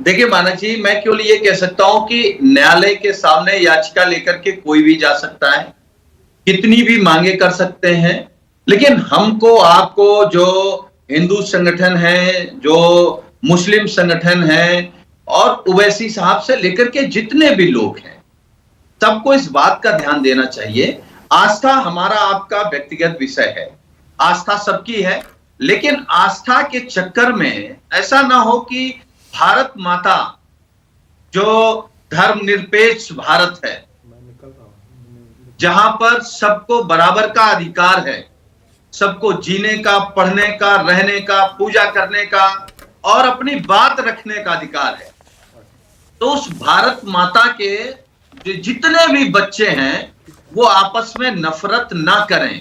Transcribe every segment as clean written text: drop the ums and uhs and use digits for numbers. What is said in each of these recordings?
देखिए मानक जी, मैं केवल ये कह सकता हूं कि न्यायालय के सामने याचिका लेकर के कोई भी जा सकता है, कितनी भी मांगे कर सकते हैं, लेकिन हमको आपको जो हिंदू संगठन है, जो मुस्लिम संगठन है और ओवैसी साहब से लेकर के जितने भी लोग हैं, सबको इस बात का ध्यान देना चाहिए। आस्था हमारा आपका व्यक्तिगत विषय है, आस्था सबकी है, लेकिन आस्था के चक्कर में ऐसा ना हो कि भारत माता जो धर्मनिरपेक्ष भारत है, जहां पर सबको बराबर का अधिकार है, सबको जीने का, पढ़ने का, रहने का, पूजा करने का और अपनी बात रखने का अधिकार है, तो उस भारत माता के जितने भी बच्चे हैं वो आपस में नफरत ना करें,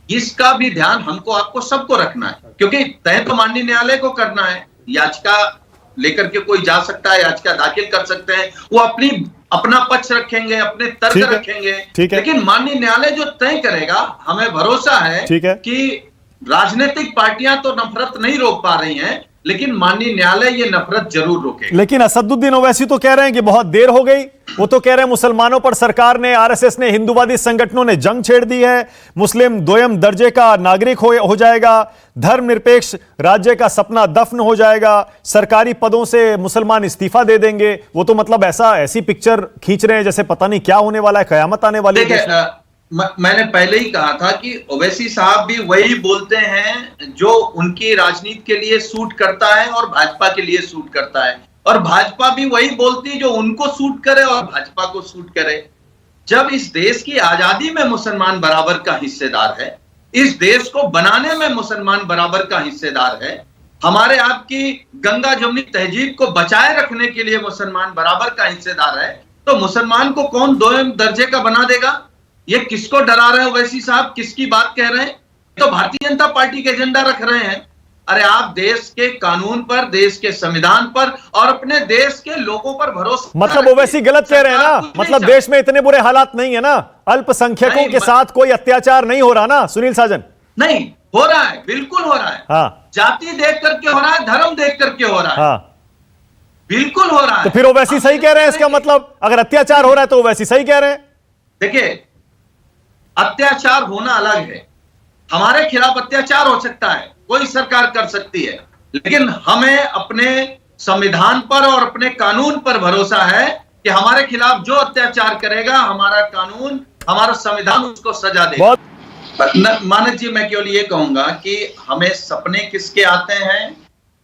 इसका भी ध्यान हमको आपको सबको रखना है, क्योंकि तय तो माननीय न्यायालय को करना है। याचिका लेकर के कोई जा सकता है, याचिका दाखिल कर सकते हैं, वो अपना पक्ष रखेंगे, अपने तर्क रखेंगे, लेकिन माननीय न्यायालय जो तय करेगा, हमें भरोसा है कि राजनीतिक पार्टियां तो नफरत नहीं रोक पा रही हैं, लेकिन माननीय न्यायालय ये नफरत जरूर रोकेगा। लेकिन असदुद्दीन ओवैसी तो कह रहे हैं कि बहुत देर हो गई। वो तो कह रहे हैं मुसलमानों पर सरकार ने, आरएसएस ने, हिंदूवादी संगठनों ने जंग छेड़ दी है, मुस्लिम दोयम दर्जे का नागरिक हो जाएगा, धर्मनिरपेक्ष राज्य का सपना दफन हो जाएगा, सरकारी पदों से मुसलमान इस्तीफा दे देंगे। वो तो मतलब ऐसी पिक्चर खींच रहे हैं जैसे पता नहीं क्या होने वाला है, कयामत आने वाली है। मैंने पहले ही कहा था कि ओवैसी साहब भी वही बोलते हैं जो उनकी राजनीति के लिए सूट करता है और भाजपा के लिए सूट करता है, और भाजपा भी वही बोलती है जो उनको सूट करे और भाजपा को सूट करे। जब इस देश की आजादी में मुसलमान बराबर का हिस्सेदार है, इस देश को बनाने में मुसलमान बराबर का हिस्सेदार है, हमारे आपकी गंगा जमुनी तहजीब को बचाए रखने के लिए मुसलमान बराबर का हिस्सेदार है, तो मुसलमान को कौन दोयम दर्जे का बना देगा? ये किसको डरा रहे हैं ओवैसी साहब, किसकी बात कह रहे हैं? तो भारतीय जनता पार्टी के एजेंडा रख रहे हैं। अरे आप देश के कानून पर, देश के संविधान पर और अपने देश के लोगों पर भरोसा, मतलब ओवैसी गलत कह रहे हैं ना? मतलब देश में इतने बुरे हालात नहीं है ना, अल्पसंख्यकों के साथ कोई अत्याचार नहीं हो रहा ना सुनील साजन? नहीं हो रहा है, बिल्कुल हो रहा है। हाँ, जाति देख करके हो रहा है, धर्म देख करके हो रहा है। हाँ, बिल्कुल हो रहा है। तो फिर ओवैसी सही कह रहे हैं? इसका मतलब अगर अत्याचार हो रहा है तो ओवैसी सही कह रहे हैं? देखिए, अत्याचार होना अलग है, हमारे खिलाफ अत्याचार हो सकता है, कोई सरकार कर सकती है, लेकिन हमें अपने संविधान पर और अपने कानून पर भरोसा है कि हमारे खिलाफ जो अत्याचार करेगा, हमारा कानून, हमारा संविधान उसको सजा देगा। मानक जी, मैं केवल ये कहूंगा कि हमें सपने किसके आते हैं,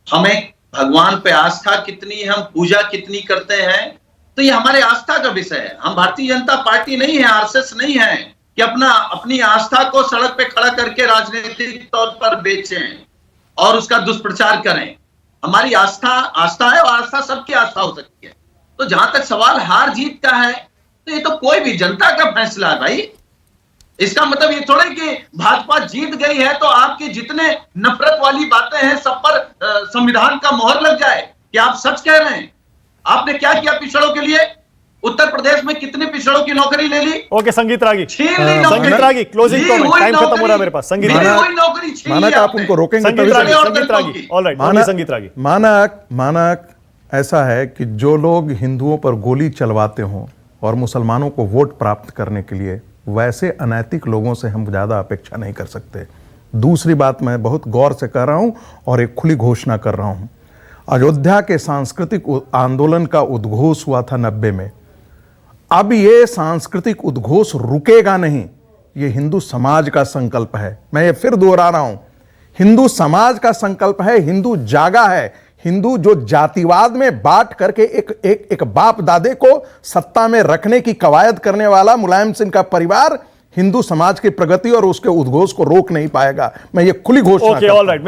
हमें भगवान पे आस्था कितनी है, हम पूजा कितनी करते हैं, तो ये हमारे आस्था का विषय है। हम भारतीय जनता पार्टी नहीं है, आरएसएस नहीं है कि अपनी आस्था को सड़क पे खड़ा करके राजनीतिक तौर पर बेचें और उसका दुष्प्रचार करें। हमारी आस्था है, और आस्था सबकी आस्था हो सकती है। तो जहां तक सवाल हार जीत का है, तो ये तो कोई भी जनता का फैसला है भाई। इसका मतलब ये थोड़ा कि भाजपा जीत गई है तो आपकी जितने नफरत वाली बातें हैं सब पर संविधान का मोहर लग जाए कि आप सच कह रहे हैं। आपने क्या किया पिछड़ों के लिए? उत्तर प्रदेश में कितने पिछड़ों की नौकरी ले ली? ओके, संगीत रागी, संगीत रागी, क्लोजिंग कमेंट, टाइम खत्म हो रहा है मेरे पास। संगीत नौकरी मानक, आप उनको रोकेंगे? संगीत रागी, ऑलराइट, संगीत रागी। मानक ऐसा है कि जो लोग हिंदुओं पर गोली चलवाते हों और मुसलमानों को वोट प्राप्त करने के लिए, वैसे अनैतिक लोगों से हम ज्यादा अपेक्षा नहीं कर सकते। दूसरी बात, मैं बहुत गौर से कर रहा हूं और एक खुली घोषणा कर रहा हूं। अयोध्या के सांस्कृतिक आंदोलन का उद्घोष हुआ था 90 में। अब ये सांस्कृतिक उद्घोष रुकेगा नहीं, ये हिंदू समाज का संकल्प है। मैं ये फिर दोहरा रहा हूं, हिंदू समाज का संकल्प है, हिंदू जागा है। हिंदू जो जातिवाद में बांट करके एक बाप दादे को सत्ता में रखने की कवायद करने वाला मुलायम सिंह का परिवार हिंदू समाज की प्रगति और उसके उद्घोष को रोक नहीं पाएगा। मैं ये खुली घोषणा करता हूं।